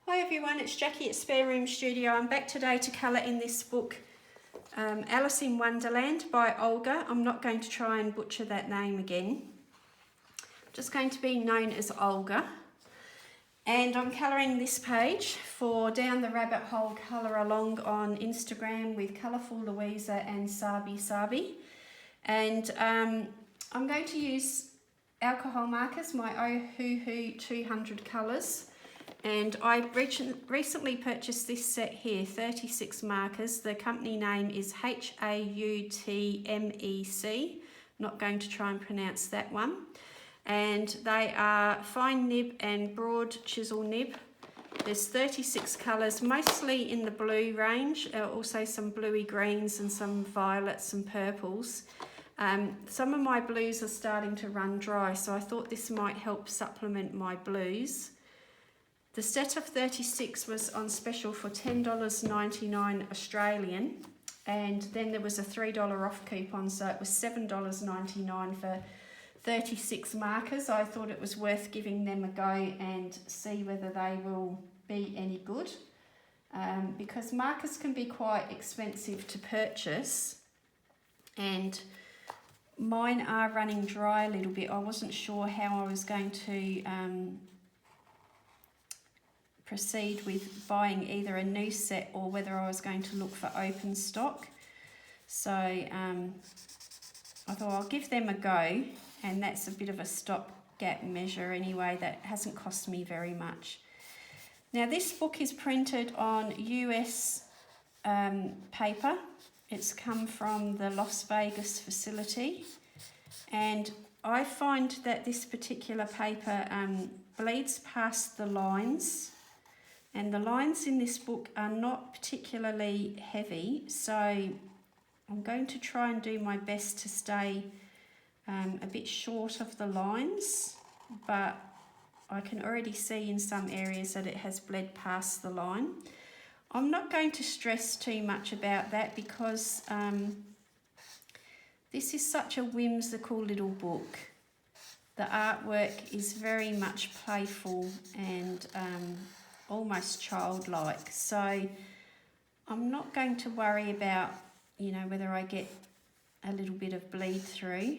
Hi everyone, it's Jackie at Spare Room Studio. I'm back today to colour in this book, Alice in Wonderland by Olga. I'm not going to try and butcher that name again. I'm just going to be known as Olga. And I'm colouring this page for Down the Rabbit Hole Colour Along on Instagram with Colourful Louisa and Sabi Sabi. And I'm going to use alcohol markers, my Ohuhu 200 colours. And I recently purchased this set here, 36 markers. The company name is HAUTMEC. Not going to try and pronounce that one. And they are fine nib and broad chisel nib. There's 36 colours, mostly in the blue range, also some bluey greens and some violets and purples. Some of my blues are starting to run dry, so I thought this might help supplement my blues. The set of 36 was on special for $10.99 Australian, and then there was a $3 off coupon, so it was $7.99 for 36 markers. I thought it was worth giving them a go and see whether they will be any good, because markers can be quite expensive to purchase, and mine are running dry a little bit. I wasn't sure how I was going to proceed with buying either a new set or whether I was going to look for open stock. So I thought I'll give them a go, and that's a bit of a stopgap measure anyway. That hasn't cost me very much. Now this book is printed on US paper. It's come from the Las Vegas facility, and I find that this particular paper bleeds past the lines. And the lines in this book are not particularly heavy, so I'm going to try and do my best to stay a bit short of the lines, but I can already see in some areas that it has bled past the line. I'm not going to stress too much about that because this is such a whimsical little book. The artwork is very much playful and almost childlike, so I'm not going to worry about, you know, whether I get a little bit of bleed through.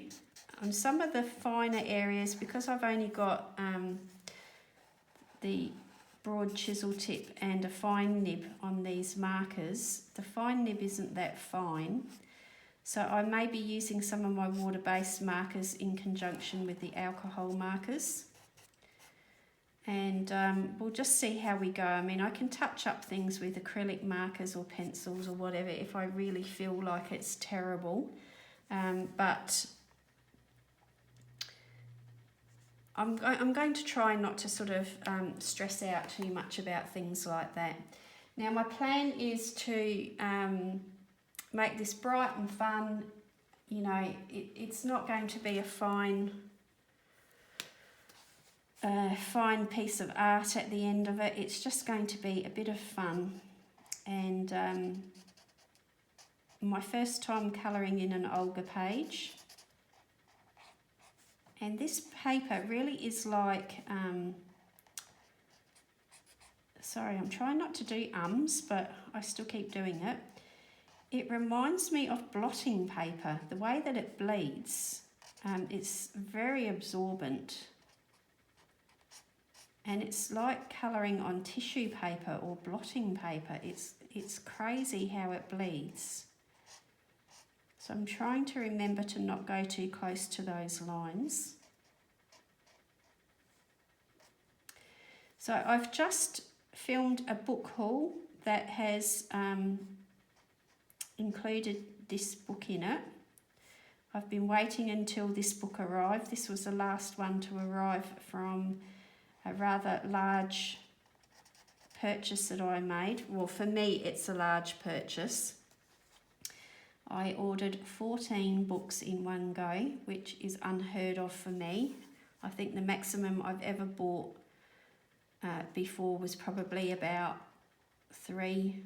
On some of the finer areas, because I've only got the broad chisel tip and a fine nib on these markers, the fine nib isn't that fine, so I may be using some of my water-based markers in conjunction with the alcohol markers. And we'll just see how we go. I mean, I can touch up things with acrylic markers or pencils or whatever if I really feel like it's terrible. But I'm going to try not to sort of stress out too much about things like that. Now, my plan is to make this bright and fun. You know, it's not going to be a fine piece of art at the end of it. It's just going to be a bit of fun, and my first time colouring in an Olga page. And this paper really is like, sorry, I'm trying not to do but I still keep doing it. It reminds me of blotting paper, the way that it bleeds. It's very absorbent. And it's like colouring on tissue paper or blotting paper. It's crazy how it bleeds. So I'm trying to remember to not go too close to those lines. So I've just filmed a book haul that has included this book in it. I've been waiting until this book arrived. This was the last one to arrive from a rather large purchase that I made. Well, for me, it's a large purchase. I ordered 14 books in one go, which is unheard of for me. I think the maximum I've ever bought before was probably about 3-4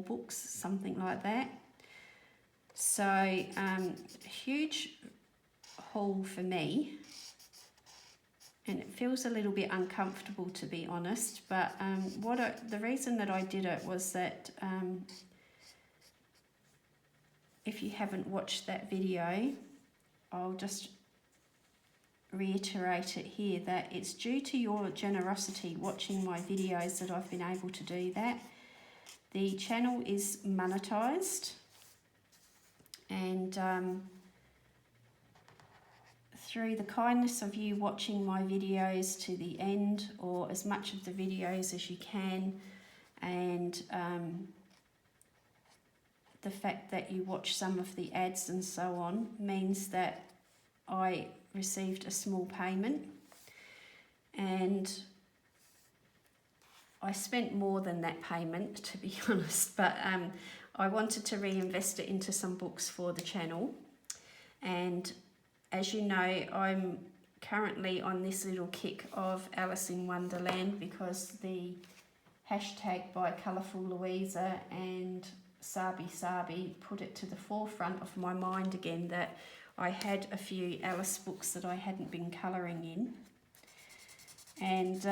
books, something like that. So, huge haul for me. and it feels a little bit uncomfortable, to be honest, but the reason that I did it was that if you haven't watched that video, I'll just reiterate it here, that it's due to your generosity watching my videos that I've been able to do that. The channel is monetized, and through the kindness of you watching my videos to the end, or as much of the videos as you can, and the fact that you watch some of the ads and so on, means that I received a small payment, and I spent more than that payment, to be honest, but I wanted to reinvest it into some books for the channel. And as you know, I'm currently on this little kick of Alice in Wonderland, because the hashtag by Colourful Louisa and Sabi put it to the forefront of my mind again, that I had a few Alice books that I hadn't been colouring in. And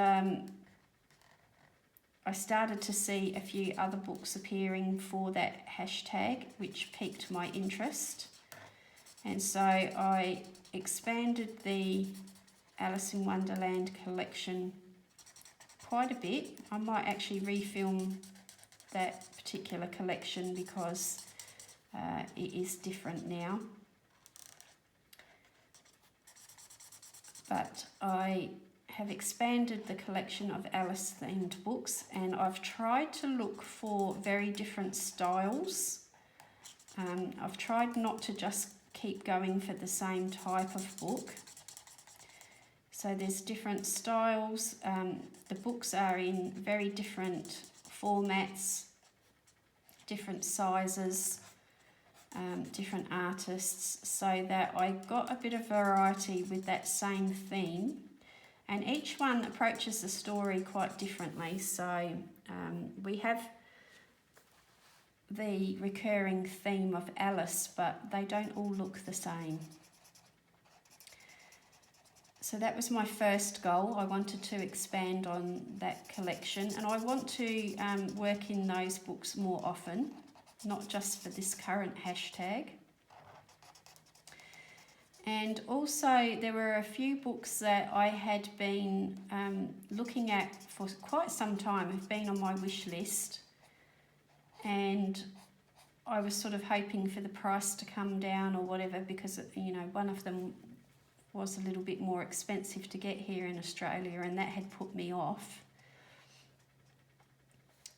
I started to see a few other books appearing for that hashtag, which piqued my interest. And so I expanded the Alice in Wonderland collection quite a bit. I might actually refilm that particular collection, because it is different now. But I have expanded the collection of Alice themed books, and I've tried to look for very different styles. I've tried not to just keep going for the same type of book. So there's different styles. The books are in very different formats, different sizes, different artists, so that I got a bit of variety with that same theme. And each one approaches the story quite differently. So we have the recurring theme of Alice, but they don't all look the same. So that was my first goal. I wanted to expand on that collection, and I want to work in those books more often, not just for this current hashtag. And also there were a few books that I had been looking at for quite some time, have been on my wish list, and I was sort of hoping for the price to come down or whatever, because, you know, one of them was a little bit more expensive to get here in Australia, and that had put me off.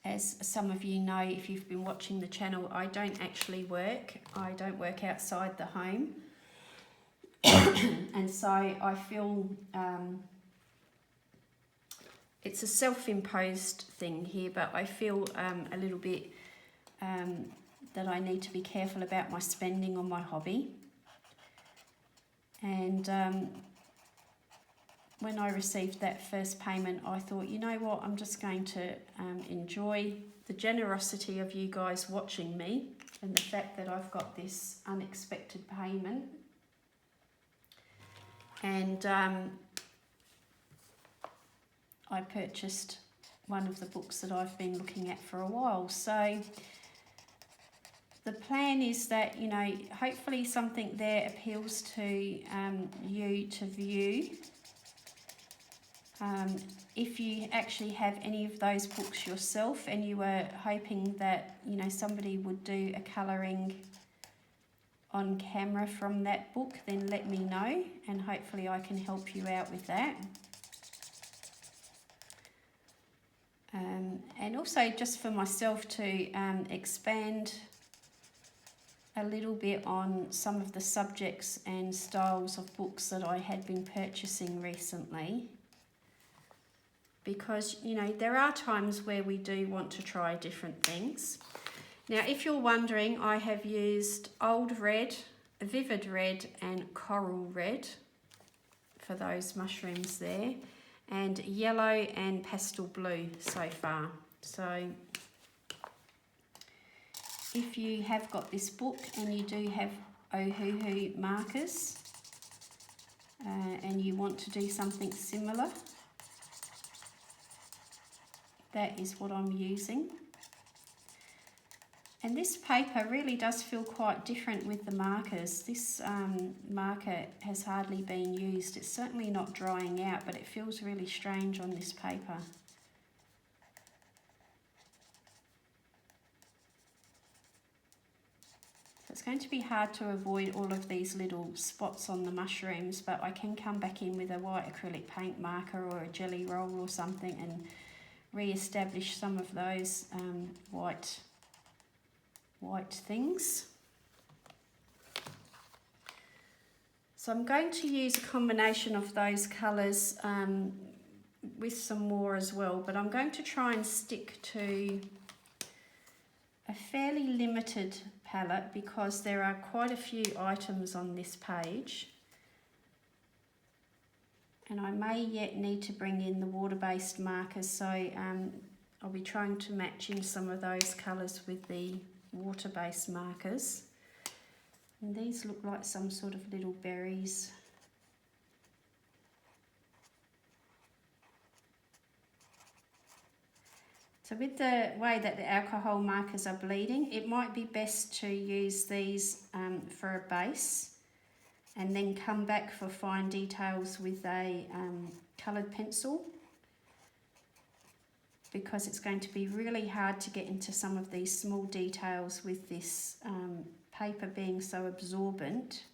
As some of you know, if you've been watching the channel, I don't actually work. I don't work outside the home. And so I feel it's a self-imposed thing here, but I feel a little bit that I need to be careful about my spending on my hobby. And when I received that first payment, I thought, you know what, I'm just going to enjoy the generosity of you guys watching me, and the fact that I've got this unexpected payment. And I purchased one of the books that I've been looking at for a while. So the plan is that, you know, hopefully something there appeals to you to view. If you actually have any of those books yourself and you were hoping that, you know, somebody would do a colouring on camera from that book, then let me know, and hopefully I can help you out with that. And also just for myself to expand a little bit on some of the subjects and styles of books that I had been purchasing recently. Because, you know, there are times where we do want to try different things. Now, if you're wondering, I have used Old Red, Vivid Red and Coral Red for those mushrooms there, and yellow and pastel blue so far. So if you have got this book and you do have Ohuhu markers, and you want to do something similar, that is what I'm using. And this paper really does feel quite different with the markers. This marker has hardly been used. It's certainly not drying out, but it feels really strange on this paper. So it's going to be hard to avoid all of these little spots on the mushrooms, but I can come back in with a white acrylic paint marker or a jelly roll or something and re-establish some of those white things. So I'm going to use a combination of those colours with some more as well, but I'm going to try and stick to a fairly limited palette because there are quite a few items on this page, and I may yet need to bring in the water-based markers, so I'll be trying to match in some of those colours with the water-based markers. And these look like some sort of little berries. So with the way that the alcohol markers are bleeding, it might be best to use these for a base and then come back for fine details with a coloured pencil, because it's going to be really hard to get into some of these small details with this paper being so absorbent.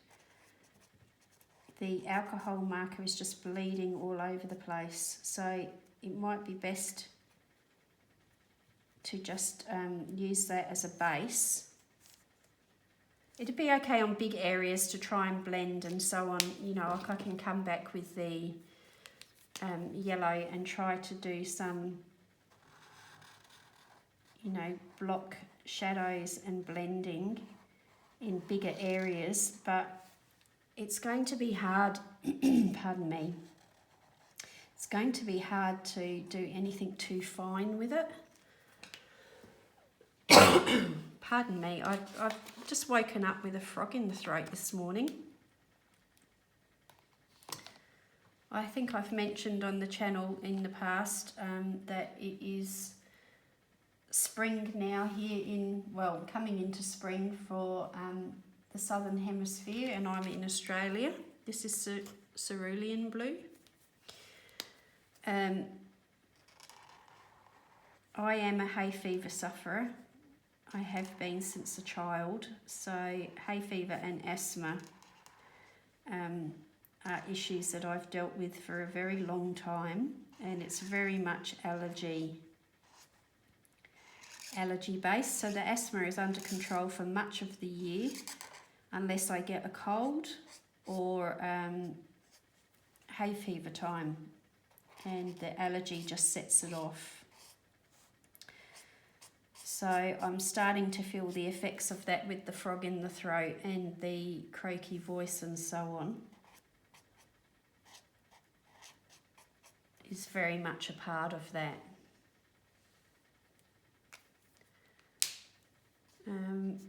The alcohol marker is just bleeding all over the place, so it might be best to just use that as a base. It'd be okay on big areas to try and blend and so on, you know, I can come back with the yellow and try to do some, you know, block shadows and blending in bigger areas, but it's going to be hard, pardon me, it's going to be hard to do anything too fine with it. Pardon me, I've just woken up with a frog in the throat this morning. I think I've mentioned on the channel in the past that it is spring now here in, well, coming into spring for the southern hemisphere, and I'm in Australia. This is cerulean blue. I am a hay fever sufferer. I have been since a child, so hay fever and asthma are issues that I've dealt with for a very long time, and it's very much allergy based. So the asthma is under control for much of the year unless I get a cold or hay fever time, and the allergy just sets it off. So I'm starting to feel the effects of that with the frog in the throat and the croaky voice and so on. Is very much a part of that.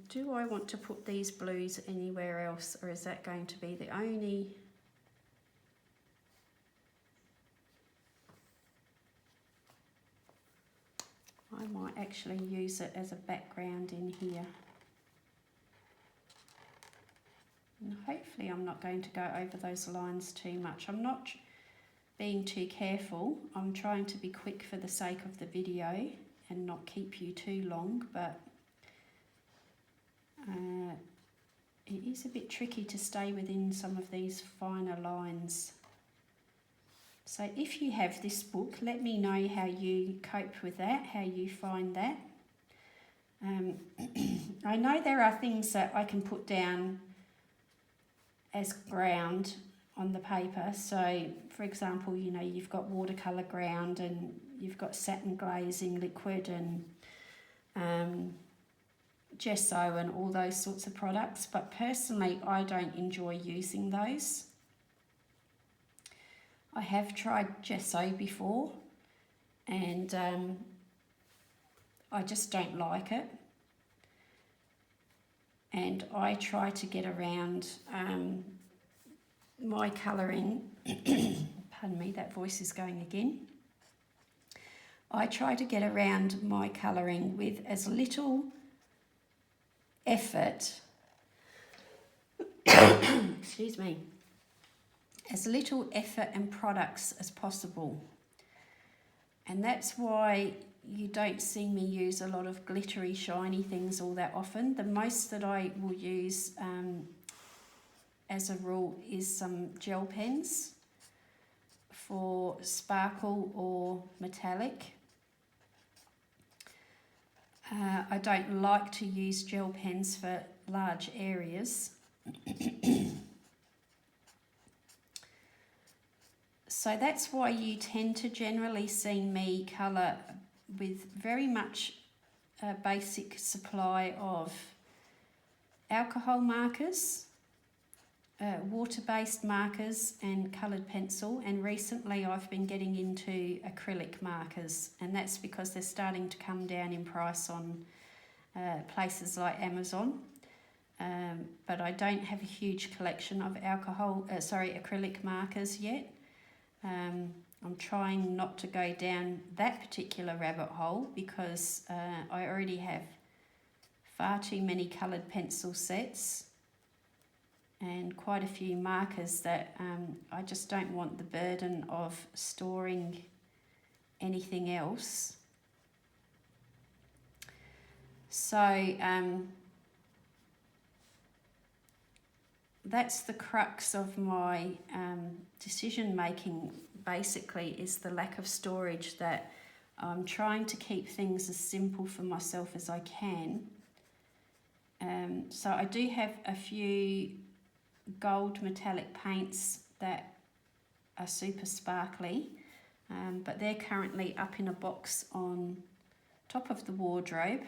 Do I want to put these blues anywhere else, or is that going to be the only? I might actually use it as a background in here. And hopefully I'm not going to go over those lines too much. I'm not being too careful. I'm trying to be quick for the sake of the video and not keep you too long, but it is a bit tricky to stay within some of these finer lines. So if you have this book, let me know how you cope with that, how you find that. I know there are things that I can put down as ground on the paper. So for example, you know, you've got watercolour ground and you've got satin glazing liquid and gesso and all those sorts of products. But personally, I don't enjoy using those. I have tried gesso before and I just don't like it. And I try to get around my colouring, pardon me, that voice is going again. I try to get around my colouring with as little effort, excuse me, as little effort and products as possible. And that's why you don't see me use a lot of glittery, shiny things all that often. The most that I will use as a rule is some gel pens for sparkle or metallic. I don't like to use gel pens for large areas. So that's why you tend to generally see me colour with very much a basic supply of alcohol markers, water-based markers and coloured pencil, and recently I've been getting into acrylic markers, and that's because they're starting to come down in price on places like Amazon. But I don't have a huge collection of acrylic markers yet. I'm trying not to go down that particular rabbit hole because I already have far too many coloured pencil sets and quite a few markers that I just don't want the burden of storing anything else. So that's the crux of my decision making, basically, is the lack of storage, that I'm trying to keep things as simple for myself as I can. So I do have a few gold metallic paints that are super sparkly, but they're currently up in a box on top of the wardrobe,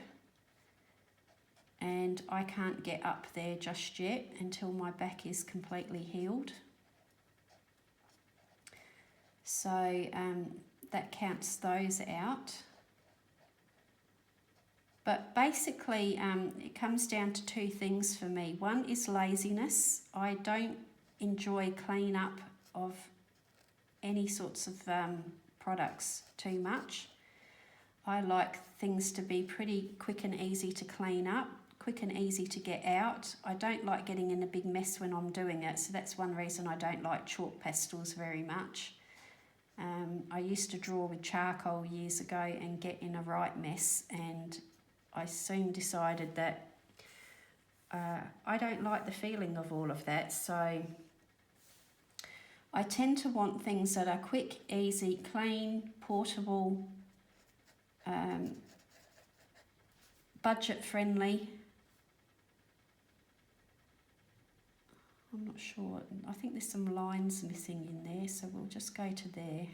and I can't get up there just yet until my back is completely healed. So that counts those out. But basically it comes down to two things for me. One is laziness. I don't enjoy clean up of any sorts of products too much. I like things to be pretty quick and easy to clean up, quick and easy to get out. I don't like getting in a big mess when I'm doing it, so that's one reason I don't like chalk pastels very much. I used to draw with charcoal years ago and get in a right mess, and I soon decided that I don't like the feeling of all of that, so I tend to want things that are quick, easy, clean, portable, budget friendly. I'm not sure, I think there's some lines missing in there, so we'll just go to there.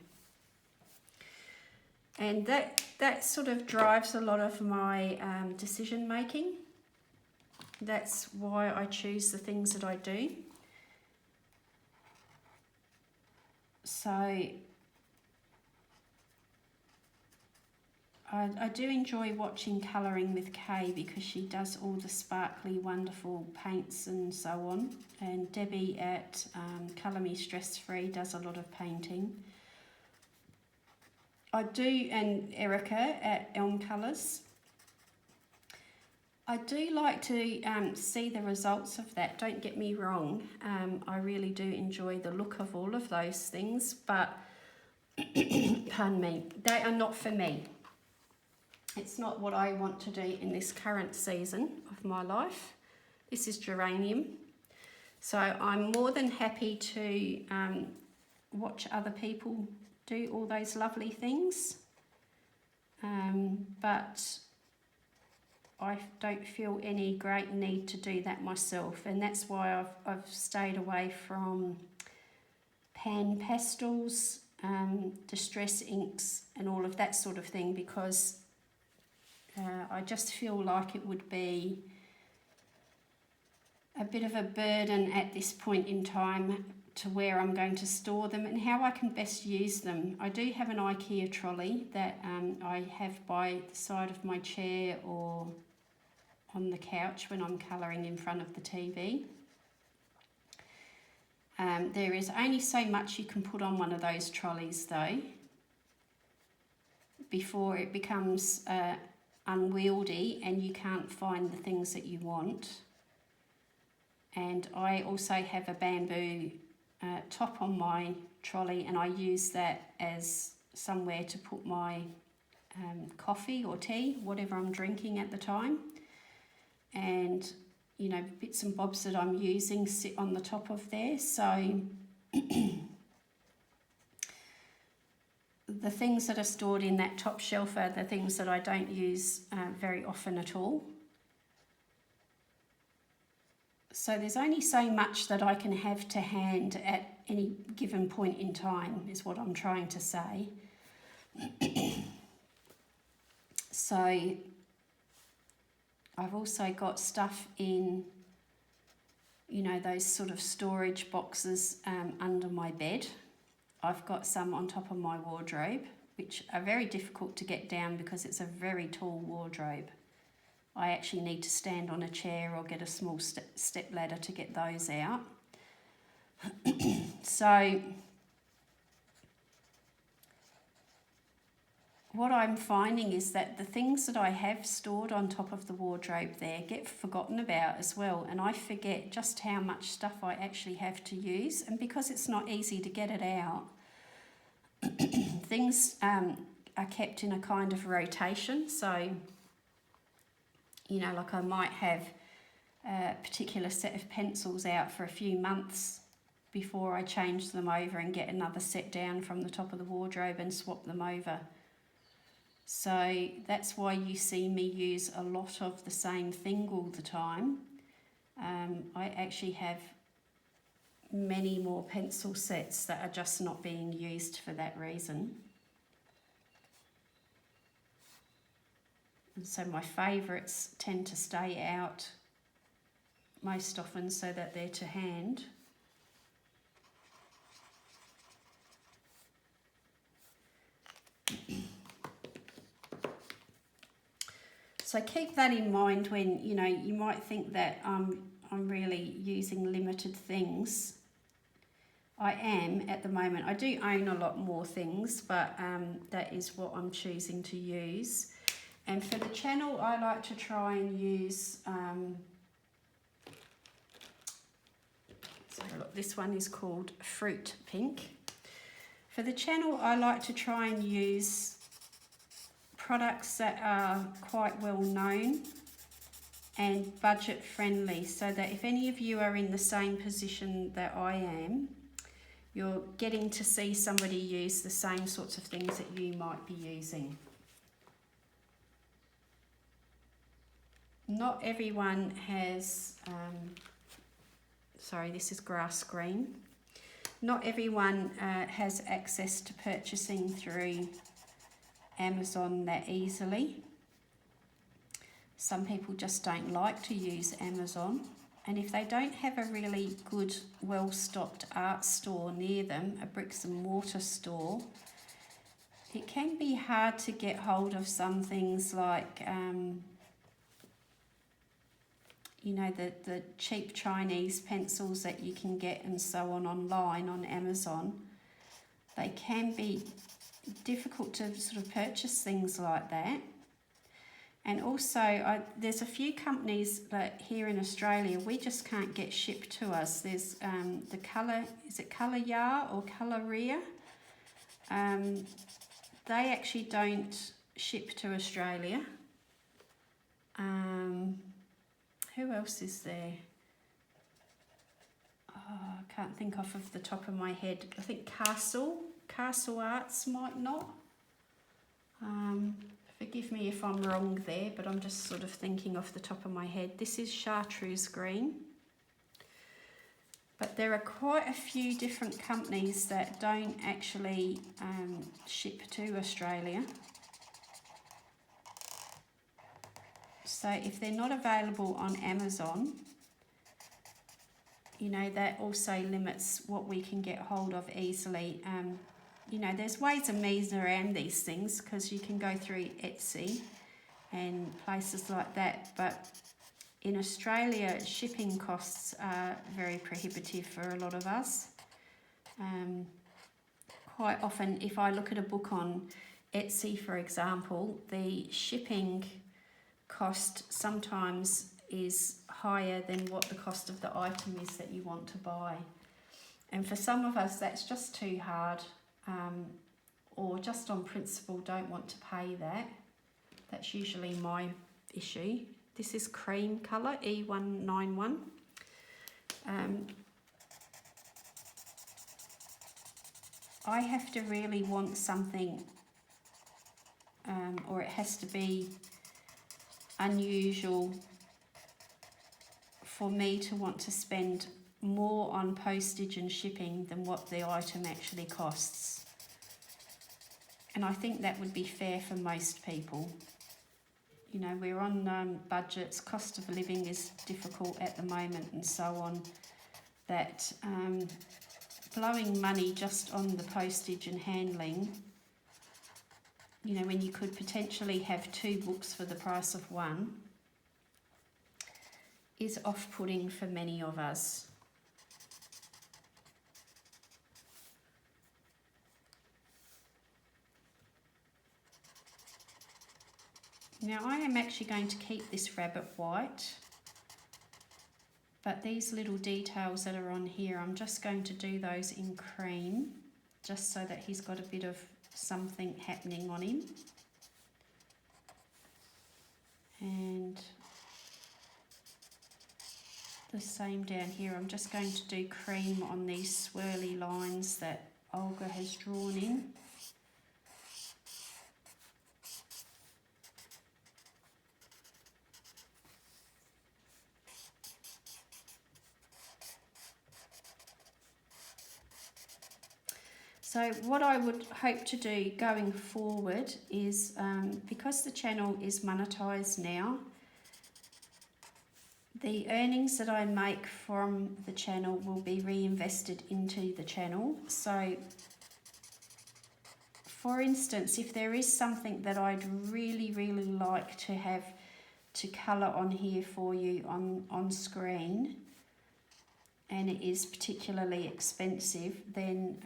And that sort of drives a lot of my decision making. That's why I choose the things that I do. So I do enjoy watching Colouring with Kay because she does all the sparkly, wonderful paints and so on. And Debbie at Colour Me Stress Free does a lot of painting. I do, and Erica at Elm Colours. I do like to see the results of that, don't get me wrong. I really do enjoy the look of all of those things, but, pardon me, they are not for me. It's not what I want to do in this current season of my life. This is geranium. So I'm more than happy to watch other people do all those lovely things. But I don't feel any great need to do that myself. And that's why I've stayed away from pan pastels, distress inks and all of that sort of thing, because I just feel like it would be a bit of a burden at this point in time to where I'm going to store them and how I can best use them. I do have an IKEA trolley that I have by the side of my chair or on the couch when I'm colouring in front of the TV. There is only so much you can put on one of those trolleys though before it becomes unwieldy and you can't find the things that you want. And I also have a bamboo top on my trolley, and I use that as somewhere to put my coffee or tea, whatever I'm drinking at the time. And you know, bits and bobs that I'm using sit on the top of there. So the things that are stored in that top shelf are the things that I don't use very often at all. So there's only so much that I can have to hand at any given point in time, is what I'm trying to say. So I've also got stuff in, you know, those sort of storage boxes under my bed. I've got some on top of my wardrobe, which are very difficult to get down because it's a very tall wardrobe. I actually need to stand on a chair or get a small step ladder to get those out. So what I'm finding is that the things that I have stored on top of the wardrobe there get forgotten about as well, and I forget just how much stuff I actually have to use. And because it's not easy to get it out, things are kept in a kind of rotation. So, you know, like I might have a particular set of pencils out for a few months before I change them over and get another set down from the top of the wardrobe and swap them over. So that's why you see me use a lot of the same thing all the time. I actually have many more pencil sets that are just not being used for that reason. And so my favourites tend to stay out most often so that they're to hand. So keep that in mind when, you know, you might think that I'm really using limited things. I am at the moment. I do own a lot more things, but that is what I'm choosing to use. And for the channel, I like to try and use, so look, this one is called Fruit Pink. For the channel, I like to try and use products that are quite well known and budget friendly, so that if any of you are in the same position that I am, you're getting to see somebody use the same sorts of things that you might be using. Not everyone has, sorry, this is grass green. Not everyone has access to purchasing through Amazon that easily. Some people just don't like to use Amazon, and if they don't have a really good, well-stocked art store near them, a bricks and mortar store, it can be hard to get hold of some things like you know, the cheap Chinese pencils that you can get and so on online on Amazon. They can be difficult to sort of purchase things like that. And also, there's a few companies that here in Australia, we just can't get shipped to us. There's the Colour, is it Colour Ya or Coloria? They actually don't ship to Australia. Who else is there? Oh, I can't think off the top of my head. I think Castle Arts might not. Forgive me if I'm wrong there, but I'm just sort of thinking off the top of my head. This is chartreuse green. But there are quite a few different companies that don't actually ship to Australia. So if they're not available on Amazon, you know, that also limits what we can get hold of easily. You know, there's ways and means around these things because you can go through Etsy and places like that. But in Australia, shipping costs are very prohibitive for a lot of us. Quite often, if I look at a book on Etsy, for example, the shipping cost sometimes is higher than what the cost of the item is that you want to buy. And for some of us, that's just too hard, or just on principle don't want to pay that. That's usually my issue. This is cream colour, E191. I have to really want something, or it has to be unusual for me to want to spend more on postage and shipping than what the item actually costs. And I think that would be fair for most people. You know, we're on budgets, cost of living is difficult at the moment and so on, that blowing money just on the postage and handling, you know, when you could potentially have 2 books for the price of 1, is off-putting for many of us. Now I am actually going to keep this rabbit white, but these little details that are on here, I'm just going to do those in cream, just so that he's got a bit of something happening on him. And the same down here, I'm just going to do cream on these swirly lines that Olga has drawn in. So what I would hope to do going forward is, because the channel is monetized now, the earnings that I make from the channel will be reinvested into the channel. So for instance, if there is something that I'd really like to have to colour on here for you on screen, and it is particularly expensive, then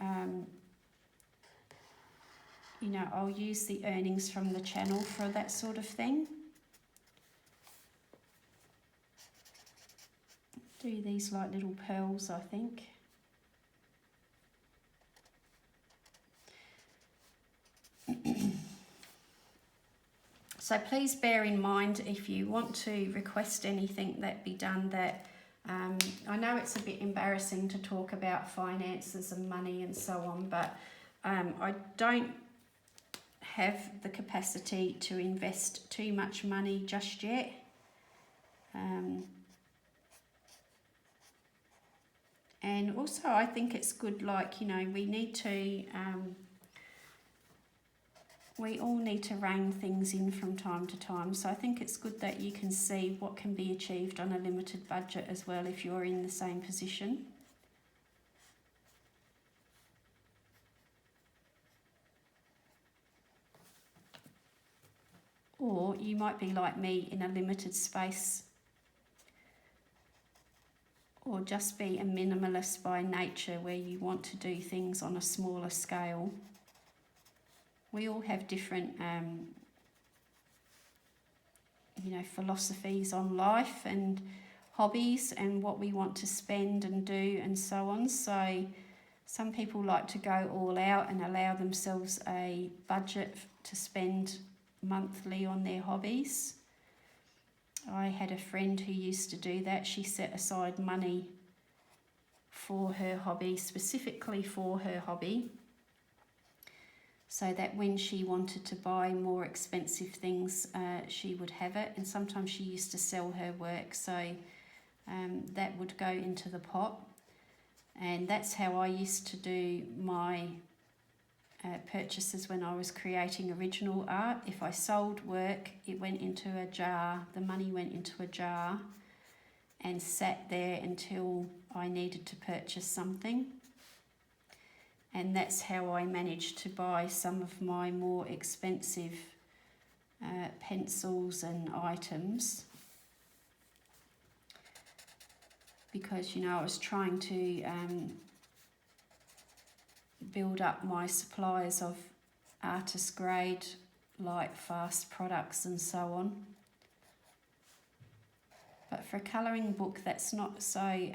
you know, I'll use the earnings from the channel for that sort of thing. Do these like little pearls, I think. So please bear in mind, if you want to request anything that be done, that I know it's a bit embarrassing to talk about finances and money and so on, but I don't have the capacity to invest too much money just yet. And also I think it's good, like, you know, we need to, we all need to rein things in from time to time. So I think it's good that you can see what can be achieved on a limited budget as well if you're in the same position. Or you might be like me in a limited space, or just be a minimalist by nature where you want to do things on a smaller scale. We all have different you know, philosophies on life and hobbies and what we want to spend and do and so on. So some people like to go all out and allow themselves a budget to spend monthly on their hobbies. I had a friend who used to do that. She set aside money for her hobby, specifically for her hobby, so that when she wanted to buy more expensive things, she would have it. And sometimes she used to sell her work, so that would go into the pot. And that's how I used to do my purchases when I was creating original art. If I sold work, it went into a jar, the money went into a jar and sat there until I needed to purchase something. And that's how I managed to buy some of my more expensive pencils and items. because, you know, I was trying to build up my supplies of artist grade, light, fast products and so on. But for a colouring book, that's not so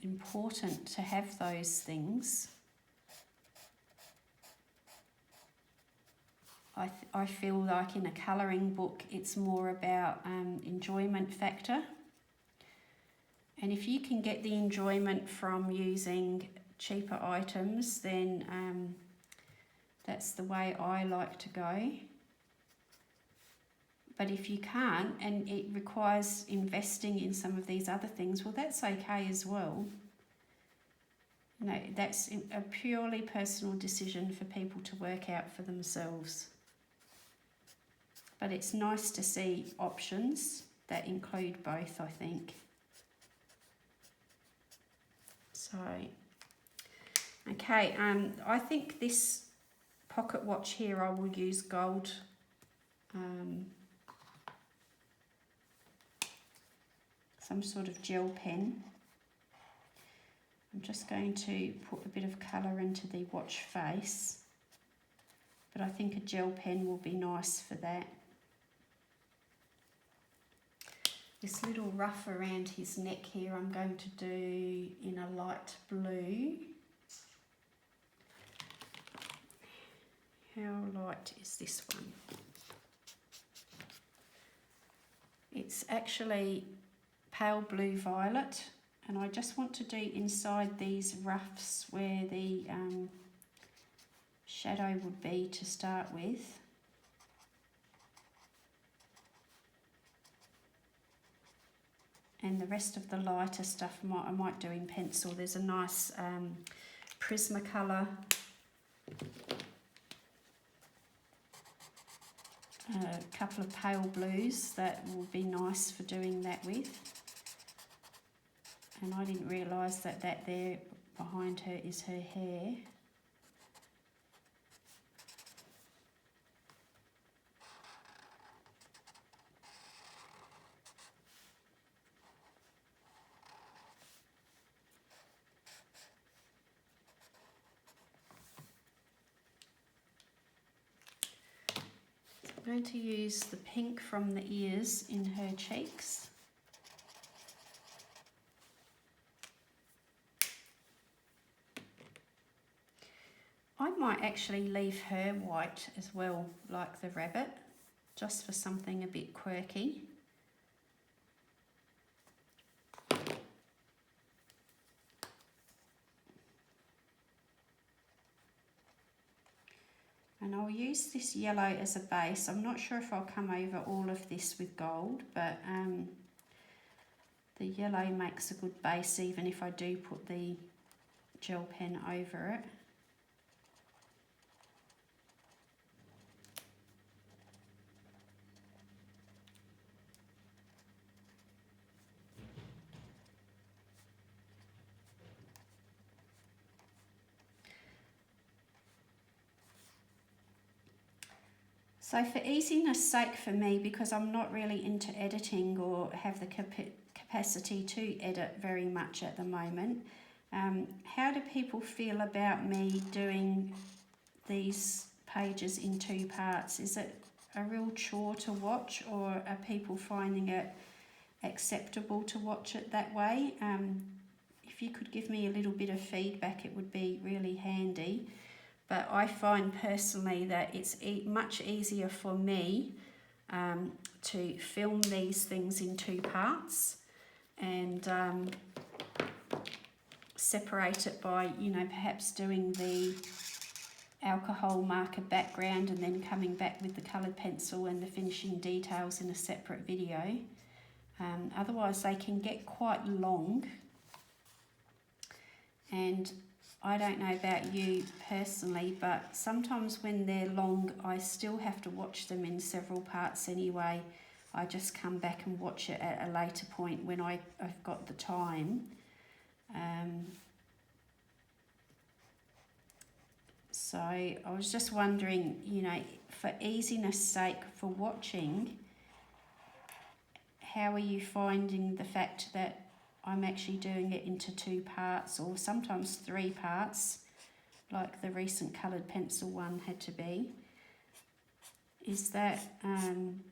important to have those things. I feel like in a colouring book, it's more about enjoyment factor. And if you can get the enjoyment from using cheaper items, then that's the way I like to go. But if you can't, and it requires investing in some of these other things, well, that's okay as well. You know, that's a purely personal decision for people to work out for themselves. But it's nice to see options that include both, I think. So, okay, I think this pocket watch here I will use gold some sort of gel pen. I'm just going to put a bit of colour into the watch face, but I think a gel pen will be nice for that. This little ruff around his neck here I'm going to do in a light blue. How light is this one? It's actually pale blue violet, and I just want to do inside these ruffs where the shadow would be to start with. And the rest of the lighter stuff I might do in pencil. There's a nice Prismacolor a couple of pale blues that will be nice for doing that with. And I didn't realise that there behind her is her hair. I'm going to use the pink from the ears in her cheeks. I might actually leave her white as well, like the rabbit, just for something a bit quirky. And I'll use this yellow as a base. I'm not sure if I'll come over all of this with gold, but the yellow makes a good base even if I do put the gel pen over it. So for easiness sake for me, because I'm not really into editing or have the capacity to edit very much at the moment, how do people feel about me doing these pages in 2 parts? Is it a real chore to watch, or are people finding it acceptable to watch it that way? If you could give me a little bit of feedback, it would be really handy. But I find personally that it's much easier for me to film these things in 2 parts and separate it by, you know, perhaps doing the alcohol marker background and then coming back with the coloured pencil and the finishing details in a separate video. Otherwise they can get quite long, and I don't know about you personally, but sometimes when they're long, I still have to watch them in several parts anyway. I just come back and watch it at a later point when I've got the time. So I was just wondering, you know, for easiness sake for watching, how are you finding the fact that I'm actually doing it into 2 parts or sometimes 3 parts, like the recent coloured pencil one had to be. Is that an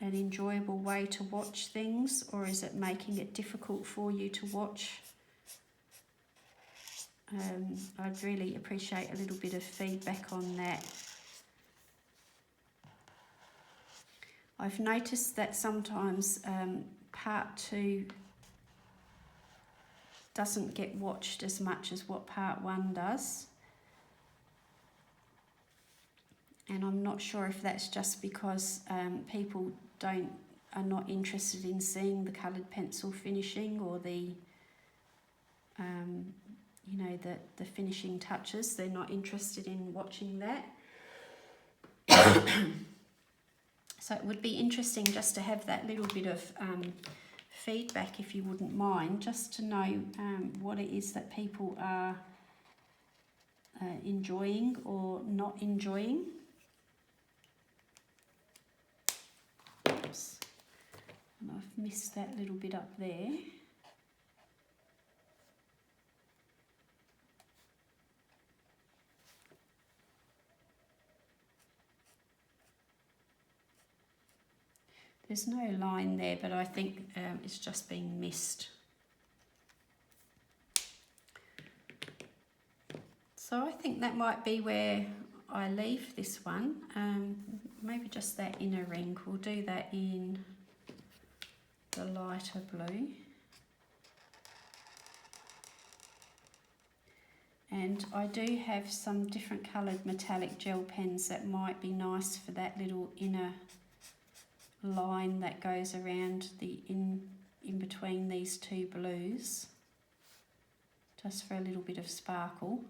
enjoyable way to watch things, or is it making it difficult for you to watch? I'd really appreciate a little bit of feedback on that. I've noticed that sometimes part 2 doesn't get watched as much as what part 1 does. And I'm not sure if that's just because people are not interested in seeing the coloured pencil finishing, or the you know, the finishing touches. They're not interested in watching that. So it would be interesting just to have that little bit of feedback, if you wouldn't mind, just to know what it is that people are enjoying or not enjoying. Oops. And I've missed that little bit up there. There's no line there, but I think it's just been missed. So I think that might be where I leave this one. Maybe just that inner ring. We'll do that in the lighter blue. And I do have some different coloured metallic gel pens that might be nice for that little inner line that goes around the in between these 2 blues, just for a little bit of sparkle.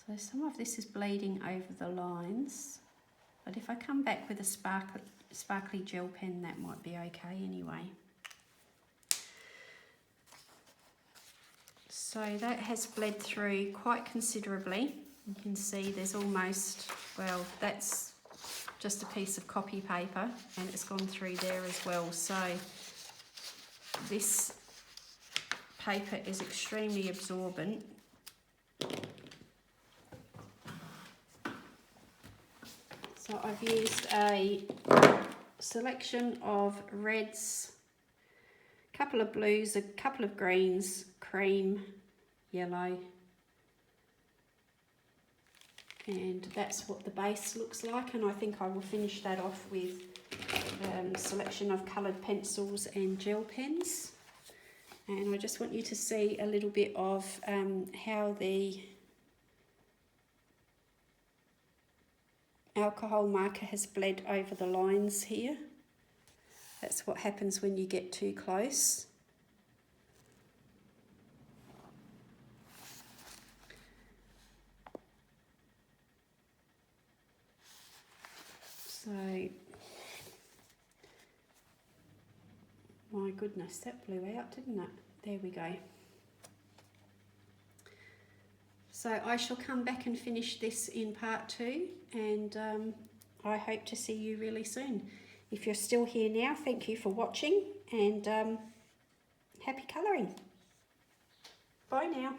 So some of this is bleeding over the lines, but if I come back with a sparkly gel pen, that might be okay anyway. So that has bled through quite considerably. You can see there's almost, well, that's just a piece of copy paper, and it's gone through there as well. So this paper is extremely absorbent. So I've used a selection of reds, a couple of blues, a couple of greens, cream, yellow, and that's what the base looks like. And I think I will finish that off with a selection of coloured pencils and gel pens. And I just want you to see a little bit of how the alcohol marker has bled over the lines here. That's what happens when you get too close. So, my goodness, that blew out, didn't it? There we go. So I shall come back and finish this in part 2, and I hope to see you really soon. If you're still here now, thank you for watching, and happy colouring. Bye now.